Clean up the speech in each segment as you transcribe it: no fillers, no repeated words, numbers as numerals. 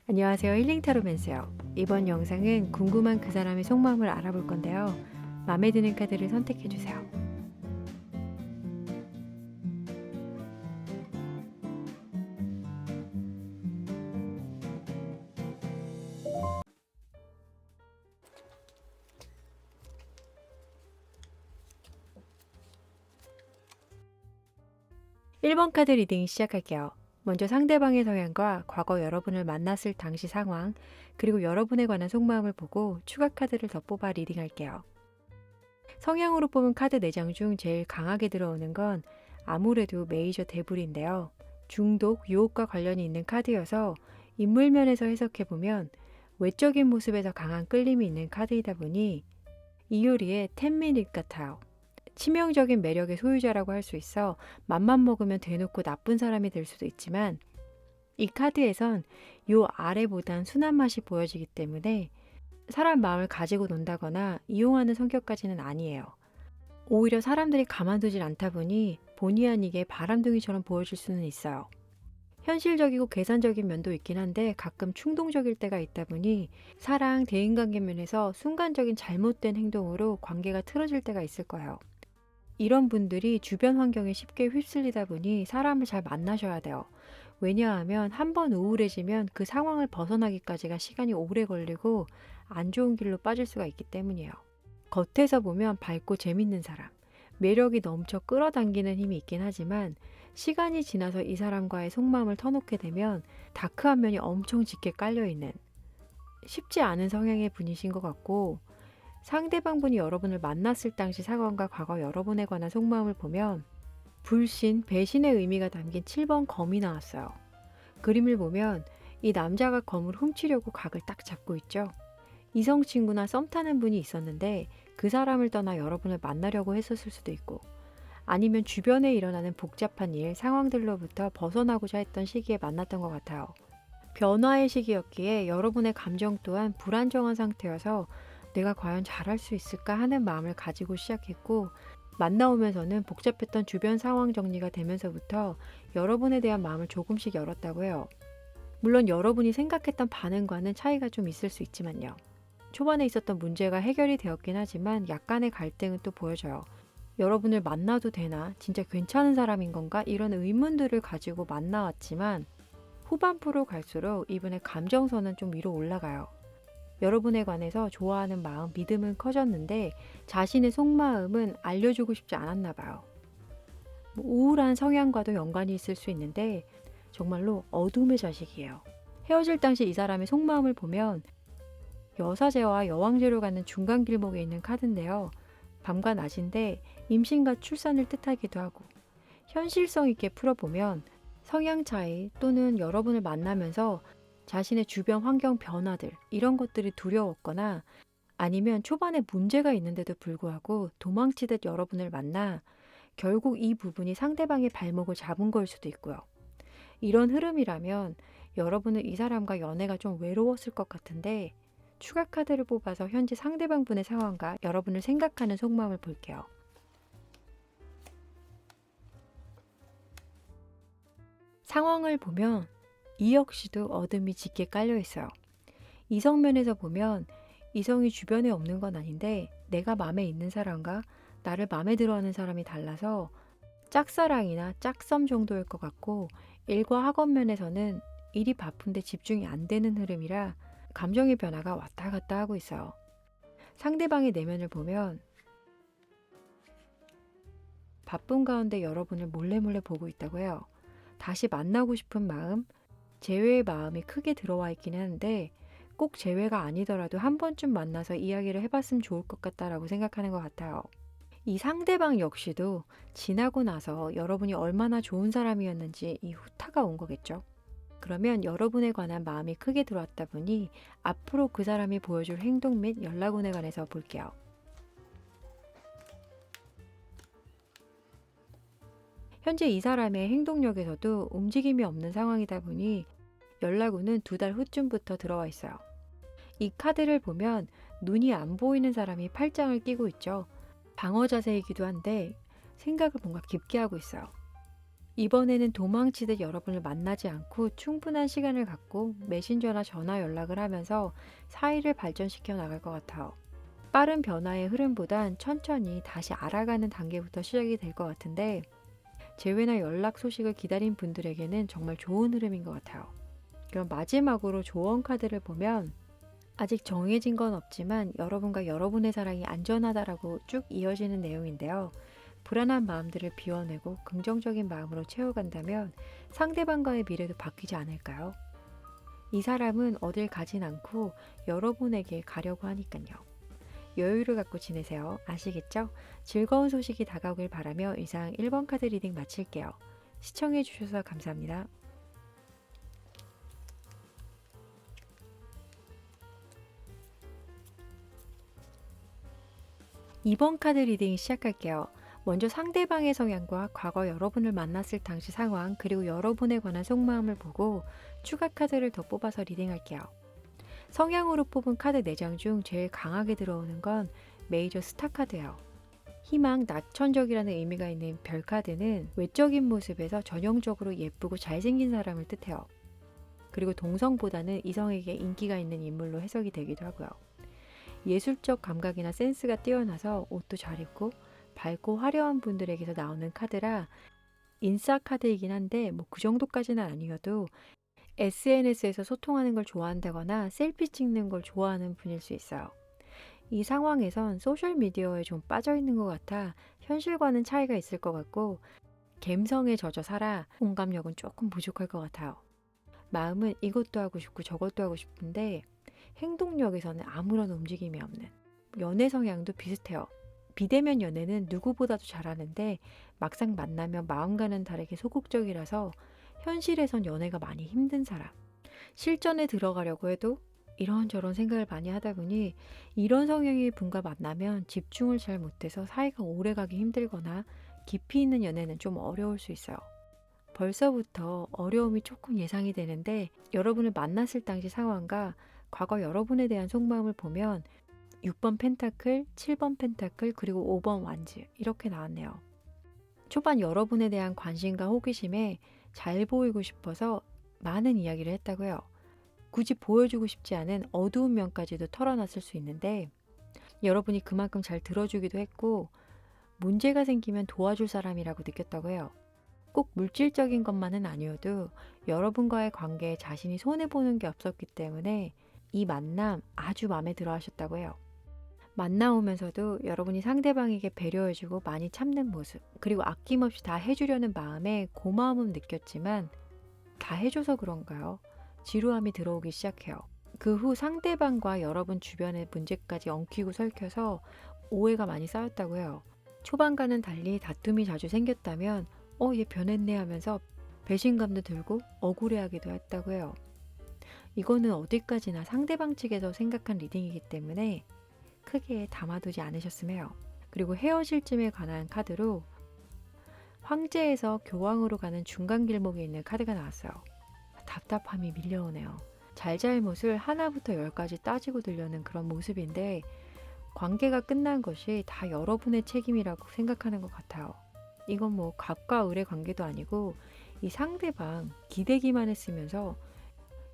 안녕하세요. 힐링타로맨스요. 이번 영상은 궁금한 그 사람의 속마음을 알아볼 건데요. 마음에 드는 카드를 선택해 주세요. (1번) 카드 리딩 시작할게요. 먼저 상대방의 성향과 과거 여러분을 만났을 당시 상황, 그리고 여러분에 관한 속마음을 보고 추가 카드를 더 뽑아 리딩할게요. 성향으로 뽑은 카드 4장 중 제일 강하게 들어오는 건 아무래도 메이저 데블인데요. 중독, 유혹과 관련이 있는 카드여서 인물면에서 해석해보면 외적인 모습에서 강한 끌림이 있는 카드이다 보니 이효리의 10미닛 같아요. 치명적인 매력의 소유자라고 할 수 있어 맘만 먹으면 대놓고 나쁜 사람이 될 수도 있지만 이 카드에선 요 아래보단 순한 맛이 보여지기 때문에 사람 마음을 가지고 논다거나 이용하는 성격까지는 아니에요. 오히려 사람들이 가만두질 않다 보니 본의 아니게 바람둥이처럼 보여질 수는 있어요. 현실적이고 계산적인 면도 있긴 한데 가끔 충동적일 때가 있다 보니 사랑, 대인관계 면에서 순간적인 잘못된 행동으로 관계가 틀어질 때가 있을 거예요. 이런 분들이 주변 환경에 쉽게 휩쓸리다 보니 사람을 잘 만나셔야 돼요. 왜냐하면 한번 우울해지면 그 상황을 벗어나기까지가 시간이 오래 걸리고 안 좋은 길로 빠질 수가 있기 때문이에요. 겉에서 보면 밝고 재밌는 사람, 매력이 넘쳐 끌어당기는 힘이 있긴 하지만 시간이 지나서 이 사람과의 속마음을 터놓게 되면 다크한 면이 엄청 짙게 깔려있는 쉽지 않은 성향의 분이신 것 같고, 상대방 분이 여러분을 만났을 당시 상황과 과거 여러분에 관한 속마음을 보면 불신, 배신의 의미가 담긴 7번 검이 나왔어요. 그림을 보면 이 남자가 검을 훔치려고 각을 딱 잡고 있죠. 이성 친구나 썸 타는 분이 있었는데 그 사람을 떠나 여러분을 만나려고 했었을 수도 있고, 아니면 주변에 일어나는 복잡한 일, 상황들로부터 벗어나고자 했던 시기에 만났던 것 같아요. 변화의 시기였기에 여러분의 감정 또한 불안정한 상태여서 내가 과연 잘할 수 있을까 하는 마음을 가지고 시작했고, 만나오면서는 복잡했던 주변 상황 정리가 되면서부터 여러분에 대한 마음을 조금씩 열었다고 해요. 물론 여러분이 생각했던 반응과는 차이가 좀 있을 수 있지만요. 초반에 있었던 문제가 해결이 되었긴 하지만 약간의 갈등은 또 보여져요. 여러분을 만나도 되나? 진짜 괜찮은 사람인 건가? 이런 의문들을 가지고 만나왔지만 후반부로 갈수록 이분의 감정선은 좀 위로 올라가요. 여러분에 관해서 좋아하는 마음, 믿음은 커졌는데 자신의 속마음은 알려주고 싶지 않았나 봐요. 우울한 성향과도 연관이 있을 수 있는데 정말로 어둠의 자식이에요. 헤어질 당시 이 사람의 속마음을 보면 여사제와 여왕제로 가는 중간 길목에 있는 카드인데요. 밤과 낮인데 임신과 출산을 뜻하기도 하고, 현실성 있게 풀어보면 성향 차이 또는 여러분을 만나면서 자신의 주변 환경 변화들, 이런 것들이 두려웠거나 아니면 초반에 문제가 있는데도 불구하고 도망치듯 여러분을 만나 결국 이 부분이 상대방의 발목을 잡은 걸 수도 있고요. 이런 흐름이라면 여러분은 이 사람과 연애가 좀 외로웠을 것 같은데, 추가 카드를 뽑아서 현재 상대방 분의 상황과 여러분을 생각하는 속마음을 볼게요. 상황을 보면 이 역시도 어둠이 짙게 깔려 있어요. 이성면에서 보면 이성이 주변에 없는 건 아닌데 내가 마음에 있는 사람과 나를 마음에 들어하는 사람이 달라서 짝사랑이나 짝썸 정도일 것 같고, 일과 학원 면에서는 일이 바쁜데 집중이 안 되는 흐름이라 감정의 변화가 왔다 갔다 하고 있어요. 상대방의 내면을 보면 바쁜 가운데 여러분을 몰래 보고 있다고 해요. 다시 만나고 싶은 마음, 재회의 마음이 크게 들어와 있긴 하는데 꼭 재회가 아니더라도 한 번쯤 만나서 이야기를 해봤으면 좋을 것 같다라고 생각하는 것 같아요. 이 상대방 역시도 지나고 나서 여러분이 얼마나 좋은 사람이었는지 이 후타가 온 거겠죠. 그러면 여러분에 관한 마음이 크게 들어왔다 보니 앞으로 그 사람이 보여줄 행동 및 연락운에 관해서 볼게요. 현재 이 사람의 행동력에서도 움직임이 없는 상황이다 보니 연락운은 2달 후쯤부터 들어와 있어요. 이 카드를 보면 눈이 안 보이는 사람이 팔짱을 끼고 있죠. 방어 자세이기도 한데 생각을 뭔가 깊게 하고 있어요. 이번에는 도망치듯 여러분을 만나지 않고 충분한 시간을 갖고 메신저나 전화 연락을 하면서 사이를 발전시켜 나갈 것 같아요. 빠른 변화의 흐름보단 천천히 다시 알아가는 단계부터 시작이 될 것 같은데, 재회나 연락 소식을 기다린 분들에게는 정말 좋은 흐름인 것 같아요. 그럼 마지막으로 조언 카드를 보면, 아직 정해진 건 없지만 여러분과 여러분의 사랑이 안전하다라고 쭉 이어지는 내용인데요. 불안한 마음들을 비워내고 긍정적인 마음으로 채워간다면 상대방과의 미래도 바뀌지 않을까요? 이 사람은 어딜 가진 않고 여러분에게 가려고 하니까요. 여유를 갖고 지내세요. 아시겠죠? 즐거운 소식이 다가오길 바라며 이상 1번 카드 리딩 마칠게요. 시청해주셔서 감사합니다. 2번 카드 리딩 시작할게요. 먼저 상대방의 성향과 과거 여러분을 만났을 당시 상황, 그리고 여러분에 관한 속마음을 보고 추가 카드를 더 뽑아서 리딩할게요. 성향으로 뽑은 카드 4장 중 제일 강하게 들어오는 건 메이저 스타 카드예요. 희망, 낙천적이라는 의미가 있는 별 카드는 외적인 모습에서 전형적으로 예쁘고 잘생긴 사람을 뜻해요. 그리고 동성보다는 이성에게 인기가 있는 인물로 해석이 되기도 하고요. 예술적 감각이나 센스가 뛰어나서 옷도 잘 입고 밝고 화려한 분들에게서 나오는 카드라 인싸 카드이긴 한데 뭐 그 정도까지는 아니어도 SNS에서 소통하는 걸 좋아한다거나 셀피 찍는 걸 좋아하는 분일 수 있어요. 이 상황에선 소셜미디어에 좀 빠져 있는 것 같아 현실과는 차이가 있을 것 같고, 갬성에 젖어 살아 공감력은 조금 부족할 것 같아요. 마음은 이것도 하고 싶고 저것도 하고 싶은데 행동력에서는 아무런 움직임이 없는, 연애 성향도 비슷해요. 비대면 연애는 누구보다도 잘하는데 막상 만나면 마음과는 다르게 소극적이라서 현실에선 연애가 많이 힘든 사람. 실전에 들어가려고 해도 이런저런 생각을 많이 하다 보니 이런 성향의 분과 만나면 집중을 잘 못해서 사이가 오래가기 힘들거나 깊이 있는 연애는 좀 어려울 수 있어요. 벌써부터 어려움이 조금 예상이 되는데, 여러분을 만났을 당시 상황과 과거 여러분에 대한 속마음을 보면 6번 펜타클, 7번 펜타클, 그리고 5번 완즈 이렇게 나왔네요. 초반 여러분에 대한 관심과 호기심에 잘 보이고 싶어서 많은 이야기를 했다고 해요. 굳이 보여주고 싶지 않은 어두운 면까지도 털어놨을 수 있는데, 여러분이 그만큼 잘 들어주기도 했고 문제가 생기면 도와줄 사람이라고 느꼈다고 해요. 꼭 물질적인 것만은 아니어도 여러분과의 관계에 자신이 손해보는 게 없었기 때문에 이 만남 아주 마음에 들어 하셨다고 해요. 만나오면서도 여러분이 상대방에게 배려해주고 많이 참는 모습, 그리고 아낌없이 다 해주려는 마음에 고마움은 느꼈지만 다 해줘서 그런가요? 지루함이 들어오기 시작해요. 그 후 상대방과 여러분 주변의 문제까지 엉키고 설켜서 오해가 많이 쌓였다고 해요. 초반과는 달리 다툼이 자주 생겼다면 얘 변했네 하면서 배신감도 들고 억울해하기도 했다고 해요. 이거는 어디까지나 상대방 측에서 생각한 리딩이기 때문에 크게 담아두지 않으셨으면 해요. 그리고 헤어질 쯤에 관한 카드로 황제에서 교황으로 가는 중간 길목에 있는 카드가 나왔어요. 답답함이 밀려오네요. 잘잘못을 하나부터 열까지 따지고 들려는 그런 모습인데, 관계가 끝난 것이 다 여러분의 책임이라고 생각하는 것 같아요. 이건 뭐 갑과 을의 관계도 아니고 이 상대방 기대기만 했으면서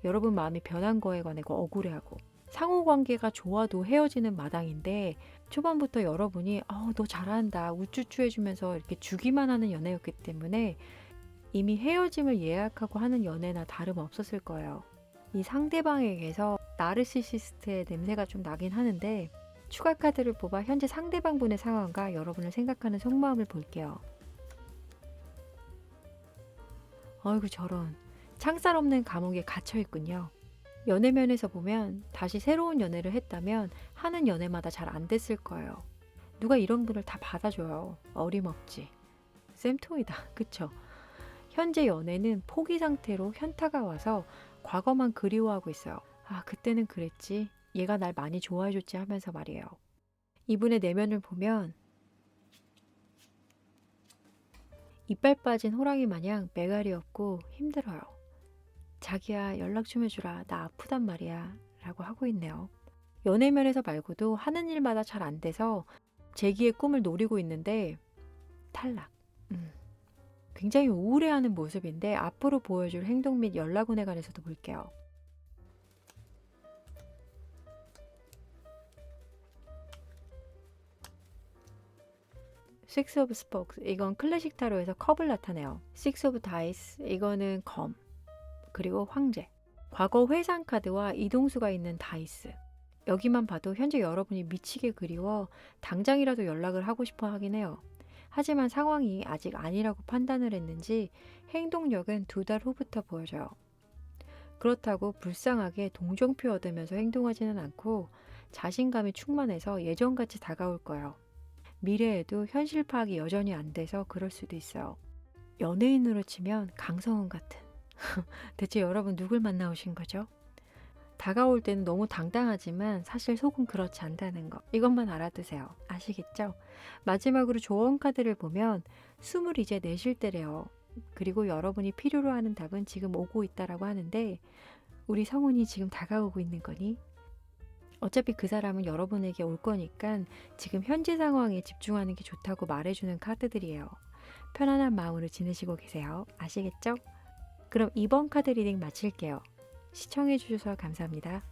여러분 마음이 변한 거에 관해 억울해하고, 상호관계가 좋아도 헤어지는 마당인데 초반부터 여러분이 너 잘한다 우쭈쭈 해주면서 이렇게 주기만 하는 연애였기 때문에 이미 헤어짐을 예약하고 하는 연애나 다름없었을 거예요. 이 상대방에게서 나르시시스트의 냄새가 좀 나긴 하는데, 추가 카드를 뽑아 현재 상대방분의 상황과 여러분을 생각하는 속마음을 볼게요. 어이구 저런, 창살 없는 감옥에 갇혀있군요. 연애면에서 보면 다시 새로운 연애를 했다면 하는 연애마다 잘 안 됐을 거예요. 누가 이런 분을 다 받아줘요. 어림없지. 쌤통이다. 그쵸? 현재 연애는 포기 상태로 현타가 와서 과거만 그리워하고 있어요. 그때는 그랬지. 얘가 날 많이 좋아해줬지 하면서 말이에요. 이분의 내면을 보면 이빨 빠진 호랑이 마냥 매갈이 없고 힘들어요. 자기야 연락 좀 해주라. 나 아프단 말이야. 라고 하고 있네요. 연애면에서 말고도 하는 일마다 잘 안 돼서 재기의 꿈을 노리고 있는데 탈락. 굉장히 우울해하는 모습인데 앞으로 보여줄 행동 및 연락운에 관해서도 볼게요. Six of Spokes, 이건 클래식 타로에서 컵을 나타내요. Six of Dice, 이거는 검, 그리고 황제. 과거 회상 카드와 이동수가 있는 다이스. 여기만 봐도 현재 여러분이 미치게 그리워 당장이라도 연락을 하고 싶어 하긴 해요. 하지만 상황이 아직 아니라고 판단을 했는지 행동력은 2달 후부터 보여져요. 그렇다고 불쌍하게 동정표 얻으면서 행동하지는 않고 자신감이 충만해서 예전같이 다가올 거예요. 미래에도 현실 파악이 여전히 안 돼서 그럴 수도 있어요. 연예인으로 치면 강성훈 같은. 대체 여러분 누굴 만나오신 거죠? 다가올 때는 너무 당당하지만 사실 속은 그렇지 않다는 거. 이것만 알아두세요. 아시겠죠? 마지막으로 조언 카드를 보면 숨을 이제 내쉴 때래요. 그리고 여러분이 필요로 하는 답은 지금 오고 있다라고 하는데 우리 성훈이 지금 다가오고 있는 거니? 어차피 그 사람은 여러분에게 올 거니까 지금 현재 상황에 집중하는 게 좋다고 말해주는 카드들이에요. 편안한 마음으로 지내시고 계세요. 아시겠죠? 그럼 이번 카드 리딩 마칠게요. 시청해주셔서 감사합니다.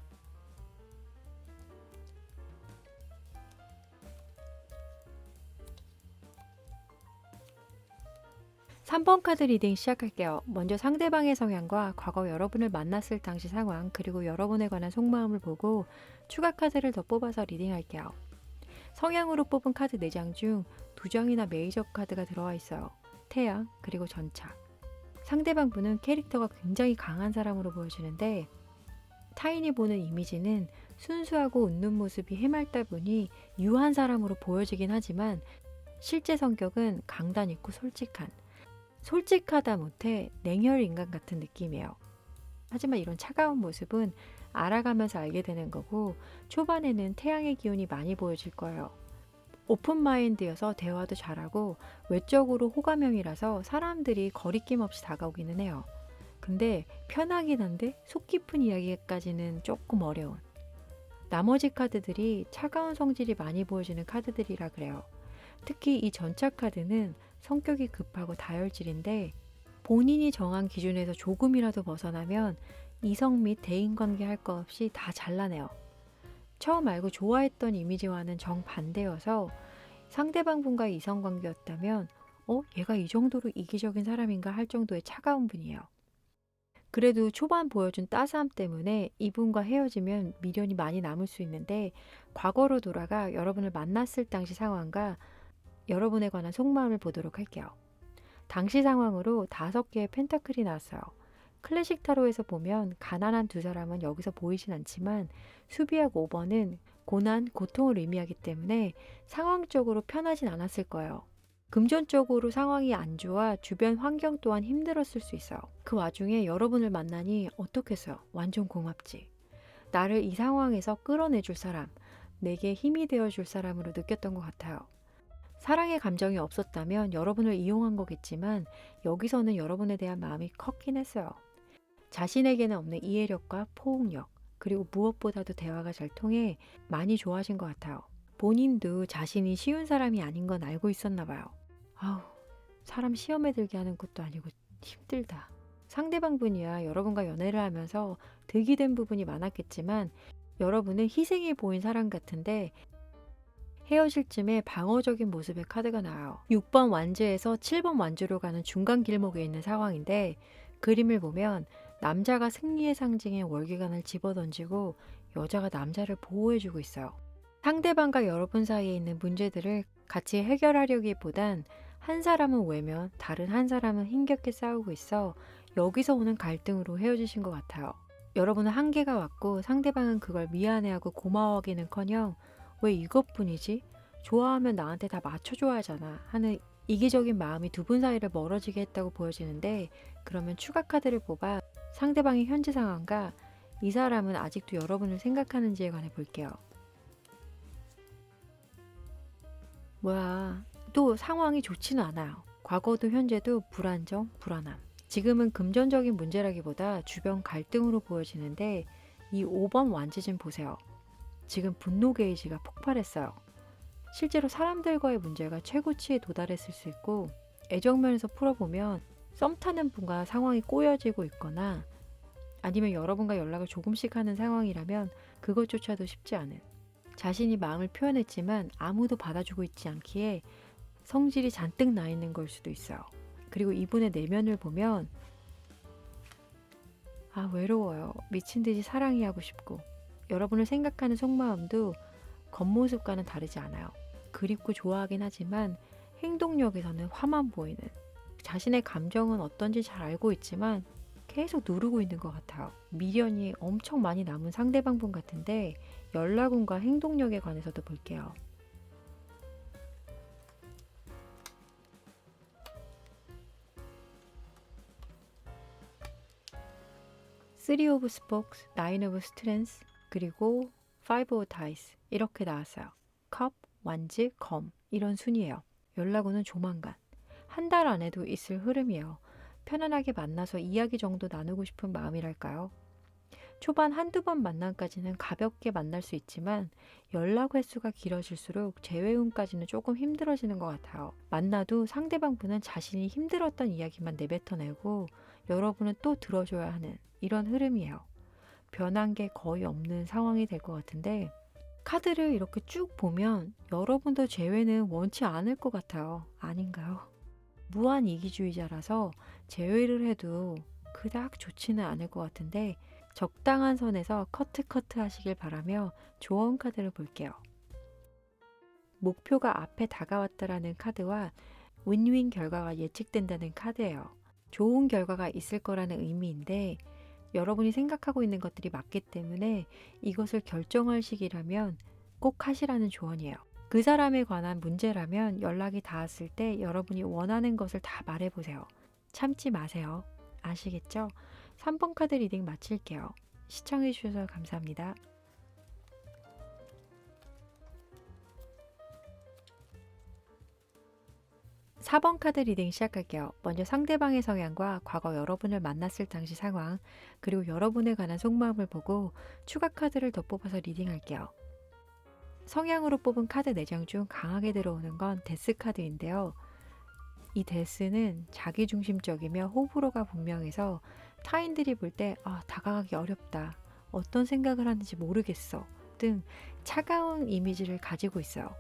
3번 카드 리딩 시작할게요. 먼저 상대방의 성향과 과거 여러분을 만났을 당시 상황, 그리고 여러분에 관한 속마음을 보고 추가 카드를 더 뽑아서 리딩할게요. 성향으로 뽑은 카드 4장 중 2장이나 메이저 카드가 들어와 있어요. 태양, 그리고 전차. 상대방 분은 캐릭터가 굉장히 강한 사람으로 보여지는데 타인이 보는 이미지는 순수하고 웃는 모습이 해맑다 보니 유한 사람으로 보여지긴 하지만 실제 성격은 강단 있고 솔직하다 못해 냉혈 인간 같은 느낌이에요. 하지만 이런 차가운 모습은 알아가면서 알게 되는 거고 초반에는 태양의 기운이 많이 보여질 거예요. 오픈마인드여서 대화도 잘하고 외적으로 호감형이라서 사람들이 거리낌 없이 다가오기는 해요. 근데 편하긴 한데 속 깊은 이야기까지는 조금 어려운. 나머지 카드들이 차가운 성질이 많이 보여지는 카드들이라 그래요. 특히 이 전차 카드는 성격이 급하고 다혈질인데 본인이 정한 기준에서 조금이라도 벗어나면 이성 및 대인관계 할 거 없이 다 잘라내요. 처음 알고 좋아했던 이미지와는 정반대여서 상대방 분과의 이성관계였다면 얘가 이 정도로 이기적인 사람인가 할 정도의 차가운 분이에요. 그래도 초반 보여준 따스함 때문에 이분과 헤어지면 미련이 많이 남을 수 있는데 과거로 돌아가 여러분을 만났을 당시 상황과 여러분에 관한 속마음을 보도록 할게요. 당시 상황으로 5개의 펜타클이 나왔어요. 클래식 타로에서 보면 가난한 두 사람은 여기서 보이진 않지만 수비하고 5번은 고난, 고통을 의미하기 때문에 상황적으로 편하진 않았을 거예요. 금전적으로 상황이 안 좋아 주변 환경 또한 힘들었을 수 있어요. 그 와중에 여러분을 만나니 어떻겠어요? 완전 고맙지. 나를 이 상황에서 끌어내줄 사람, 내게 힘이 되어줄 사람으로 느꼈던 것 같아요. 사랑의 감정이 없었다면 여러분을 이용한 거겠지만 여기서는 여러분에 대한 마음이 컸긴 했어요. 자신에게는 없는 이해력과 포옹력, 그리고 무엇보다도 대화가 잘 통해 많이 좋아하신 것 같아요. 본인도 자신이 쉬운 사람이 아닌 건 알고 있었나 봐요. 아우, 사람 시험에 들게 하는 것도 아니고 힘들다. 상대방 분이야 여러분과 연애를 하면서 득이 된 부분이 많았겠지만 여러분은 희생이 보인 사람 같은데 헤어질 쯤에 방어적인 모습의 카드가 나와요. 6번 완주에서 7번 완주로 가는 중간 길목에 있는 상황인데 그림을 보면 남자가 승리의 상징인 월계관을 집어던지고 여자가 남자를 보호해주고 있어요. 상대방과 여러분 사이에 있는 문제들을 같이 해결하려기보단 한 사람은 외면, 다른 한 사람은 힘겹게 싸우고 있어 여기서 오는 갈등으로 헤어지신 것 같아요. 여러분은 한계가 왔고 상대방은 그걸 미안해하고 고마워하기는커녕 왜 이것뿐이지? 좋아하면 나한테 다 맞춰줘야 하잖아 하는 이기적인 마음이 두 분 사이를 멀어지게 했다고 보여지는데 그러면 추가 카드를 뽑아 상대방의 현재 상황과 이 사람은 아직도 여러분을 생각하는지에 관해 볼게요. 뭐야, 또 상황이 좋지는 않아요. 과거도 현재도 불안정, 불안함. 지금은 금전적인 문제라기보다 주변 갈등으로 보여지는데 이 5번 완지 좀 보세요. 지금 분노 게이지가 폭발했어요. 실제로 사람들과의 문제가 최고치에 도달했을 수 있고 애정면에서 풀어보면 썸 타는 분과 상황이 꼬여지고 있거나 아니면 여러분과 연락을 조금씩 하는 상황이라면 그것조차도 쉽지 않은, 자신이 마음을 표현했지만 아무도 받아주고 있지 않기에 성질이 잔뜩 나 있는 걸 수도 있어요. 그리고 이분의 내면을 보면 외로워요. 미친 듯이 사랑이 하고 싶고, 여러분을 생각하는 속마음도 겉모습과는 다르지 않아요. 그립고 좋아하긴 하지만 행동력에서는 화만 보이는, 자신의 감정은 어떤지 잘 알고 있지만 계속 누르고 있는 것 같아요. 미련이 엄청 많이 남은 상대방분 같은데 연락운과 행동력에 관해서도 볼게요. Three of Spokes, Nine of Strengths, 그리고 Five of Dice 이렇게 나왔어요. 컵, 완즈, 검 이런 순이에요. 연락운은 조만간, 한 달 안에도 있을 흐름이에요. 편안하게 만나서 이야기 정도 나누고 싶은 마음이랄까요? 초반 한두 번 만남까지는 가볍게 만날 수 있지만 연락 횟수가 길어질수록 재회음까지는 조금 힘들어지는 것 같아요. 만나도 상대방 분은 자신이 힘들었던 이야기만 내뱉어내고 여러분은 또 들어줘야 하는 이런 흐름이에요. 변한 게 거의 없는 상황이 될 것 같은데, 카드를 이렇게 쭉 보면 여러분도 재회는 원치 않을 것 같아요. 아닌가요? 무한 이기주의자라서 제외를 해도 그닥 좋지는 않을 것 같은데 적당한 선에서 커트 하시길 바라며 조언 카드를 볼게요. 목표가 앞에 다가왔다라는 카드와 윈윈 결과가 예측된다는 카드예요. 좋은 결과가 있을 거라는 의미인데 여러분이 생각하고 있는 것들이 맞기 때문에 이것을 결정할 시기라면 꼭 하시라는 조언이에요. 그 사람에 관한 문제라면 연락이 닿았을 때 여러분이 원하는 것을 다 말해보세요. 참지 마세요. 아시겠죠? 3번 카드 리딩 마칠게요. 시청해주셔서 감사합니다. 4번 카드 리딩 시작할게요. 먼저 상대방의 성향과 과거 여러분을 만났을 당시 상황, 그리고 여러분에 관한 속마음을 보고 추가 카드를 더 뽑아서 리딩할게요. 성향으로 뽑은 카드 4장 중 강하게 들어오는 건 데스 카드인데요. 이 데스는 자기중심적이며 호불호가 분명해서 타인들이 볼 때 다가가기 어렵다, 어떤 생각을 하는지 모르겠어 등 차가운 이미지를 가지고 있어요.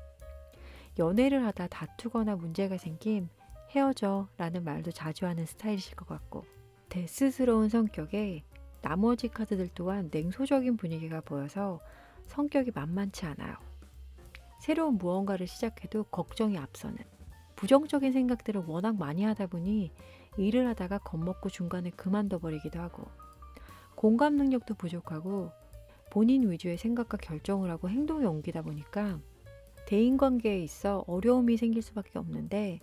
연애를 하다 다투거나 문제가 생김 헤어져 라는 말도 자주 하는 스타일이실 것 같고, 데스스러운 성격에 나머지 카드들 또한 냉소적인 분위기가 보여서 성격이 만만치 않아요. 새로운 무언가를 시작해도 걱정이 앞서는, 부정적인 생각들을 워낙 많이 하다 보니 일을 하다가 겁먹고 중간에 그만둬 버리기도 하고, 공감 능력도 부족하고 본인 위주의 생각과 결정을 하고 행동에 옮기다 보니까 대인관계에 있어 어려움이 생길 수밖에 없는데,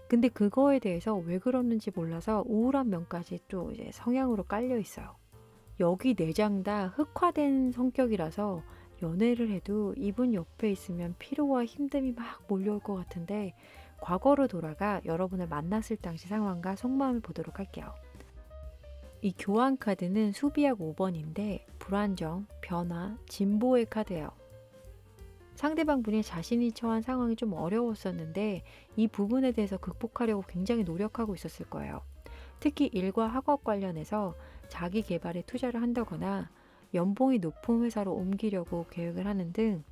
근데 그거에 대해서 왜 그러는지 몰라서 우울한 면까지 또 이제 성향으로 깔려 있어요. 여기 4장 다 흑화된 성격이라서 연애를 해도 이분 옆에 있으면 피로와 힘듦이 막 몰려올 것 같은데, 과거로 돌아가 여러분을 만났을 당시 상황과 속마음을 보도록 할게요. 이 교환 카드는 수비약 5번인데 불안정, 변화, 진보의 카드예요. 상대방 분이 자신이 처한 상황이 좀 어려웠었는데 이 부분에 대해서 극복하려고 굉장히 노력하고 있었을 거예요. 특히 일과 학업 관련해서 자기 개발에 투자를 한다거나 연봉이 높은 회사로 옮기려고 계획을 하는 등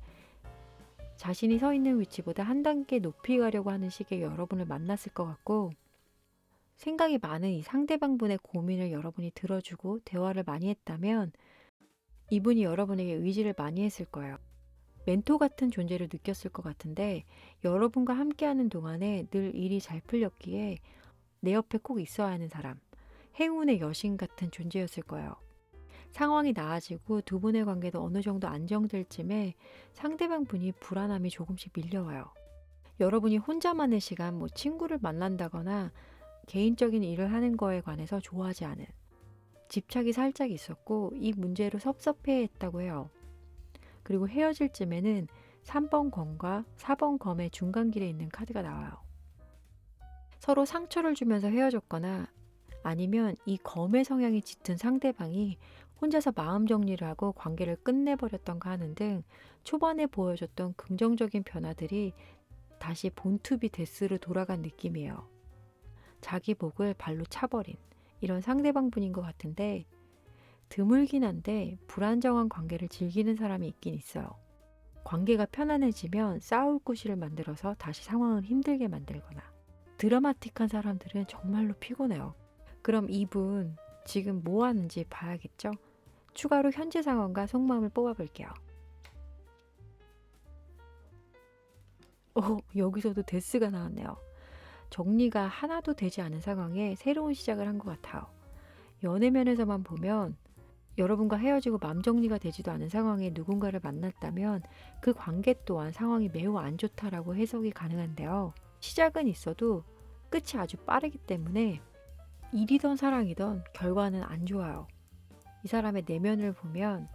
자신이 서 있는 위치보다 한 단계 높이 가려고 하는 시기에 여러분을 만났을 것 같고, 생각이 많은 이 상대방 분의 고민을 여러분이 들어주고 대화를 많이 했다면 이분이 여러분에게 의지를 많이 했을 거예요. 멘토 같은 존재를 느꼈을 것 같은데 여러분과 함께하는 동안에 늘 일이 잘 풀렸기에 내 옆에 꼭 있어야 하는 사람, 행운의 여신 같은 존재였을 거예요. 상황이 나아지고 두 분의 관계도 어느 정도 안정될 쯤에 상대방 분이 불안함이 조금씩 밀려와요. 여러분이 혼자만의 시간, 친구를 만난다거나 개인적인 일을 하는 거에 관해서 좋아하지 않은, 집착이 살짝 있었고 이 문제로 섭섭해했다고 해요. 그리고 헤어질 쯤에는 3번 검과 4번 검의 중간길에 있는 카드가 나와요. 서로 상처를 주면서 헤어졌거나 아니면 이 검의 성향이 짙은 상대방이 혼자서 마음 정리를 하고 관계를 끝내버렸던가 하는 등 초반에 보여줬던 긍정적인 변화들이 다시 본투비 데스로 돌아간 느낌이에요. 자기 목을 발로 차버린 이런 상대방 분인 것 같은데 드물긴 한데 불안정한 관계를 즐기는 사람이 있긴 있어요. 관계가 편안해지면 싸울 구실을 만들어서 다시 상황을 힘들게 만들거나 드라마틱한 사람들은 정말로 피곤해요. 그럼 이분 지금 뭐 하는지 봐야겠죠? 추가로 현재 상황과 속마음을 뽑아볼게요. 여기서도 데스가 나왔네요. 정리가 하나도 되지 않은 상황에 새로운 시작을 한 것 같아요. 연애면에서만 보면 여러분과 헤어지고 맘 정리가 되지도 않은 상황에 누군가를 만났다면 그 관계 또한 상황이 매우 안 좋다라고 해석이 가능한데요. 시작은 있어도 끝이 아주 빠르기 때문에 일이던 사랑이던 결과는 안 좋아요. 이 사람의 내면을 보면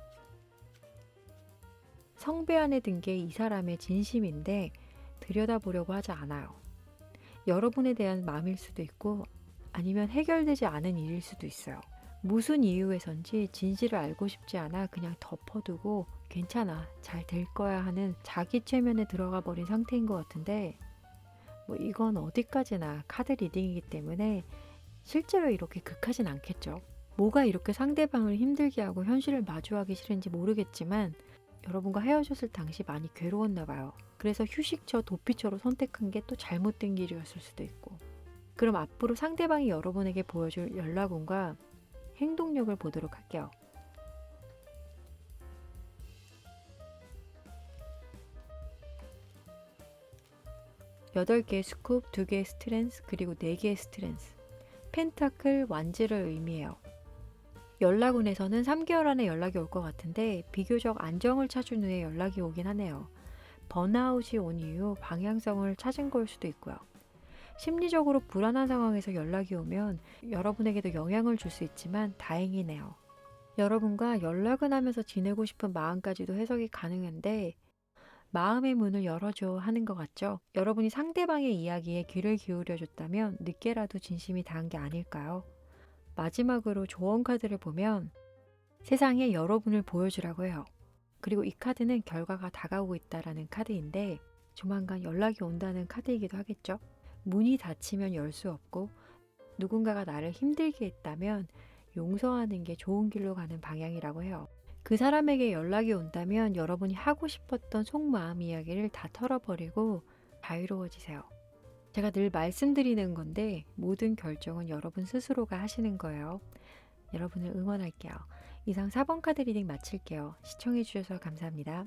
성배 안에 든 게 이 사람의 진심인데 들여다보려고 하지 않아요. 여러분에 대한 마음일 수도 있고 아니면 해결되지 않은 일일 수도 있어요. 무슨 이유에선지 진실을 알고 싶지 않아 그냥 덮어두고 괜찮아, 잘 될 거야 하는 자기 최면에 들어가 버린 상태인 것 같은데 이건 어디까지나 카드 리딩이기 때문에 실제로 이렇게 극하진 않겠죠. 뭐가 이렇게 상대방을 힘들게 하고 현실을 마주하기 싫은지 모르겠지만 여러분과 헤어졌을 당시 많이 괴로웠나 봐요. 그래서 휴식처, 도피처로 선택한 게 또 잘못된 길이었을 수도 있고. 그럼 앞으로 상대방이 여러분에게 보여줄 연락운과 행동력을 보도록 할게요. 여덟 개의 스쿱, 2개의 스트렝스, 그리고 4개의 스트렝스. 펜타클 완지를 의미해요. 연락운에서는 3개월 안에 연락이 올 것 같은데 비교적 안정을 찾은 후에 연락이 오긴 하네요. 번아웃이 온 이후 방향성을 찾은 걸 수도 있고요. 심리적으로 불안한 상황에서 연락이 오면 여러분에게도 영향을 줄 수 있지만 다행이네요. 여러분과 연락은 하면서 지내고 싶은 마음까지도 해석이 가능한데 마음의 문을 열어줘 하는 것 같죠? 여러분이 상대방의 이야기에 귀를 기울여줬다면 늦게라도 진심이 닿은 게 아닐까요? 마지막으로 조언 카드를 보면 세상에 여러분을 보여주라고 해요. 그리고 이 카드는 결과가 다가오고 있다라는 카드인데 조만간 연락이 온다는 카드이기도 하겠죠. 문이 닫히면 열 수 없고 누군가가 나를 힘들게 했다면 용서하는 게 좋은 길로 가는 방향이라고 해요. 그 사람에게 연락이 온다면 여러분이 하고 싶었던 속마음 이야기를 다 털어버리고 자유로워지세요. 제가 늘 말씀드리는 건데 모든 결정은 여러분 스스로가 하시는 거예요. 여러분을 응원할게요. 이상 4번 카드 리딩 마칠게요. 시청해주셔서 감사합니다.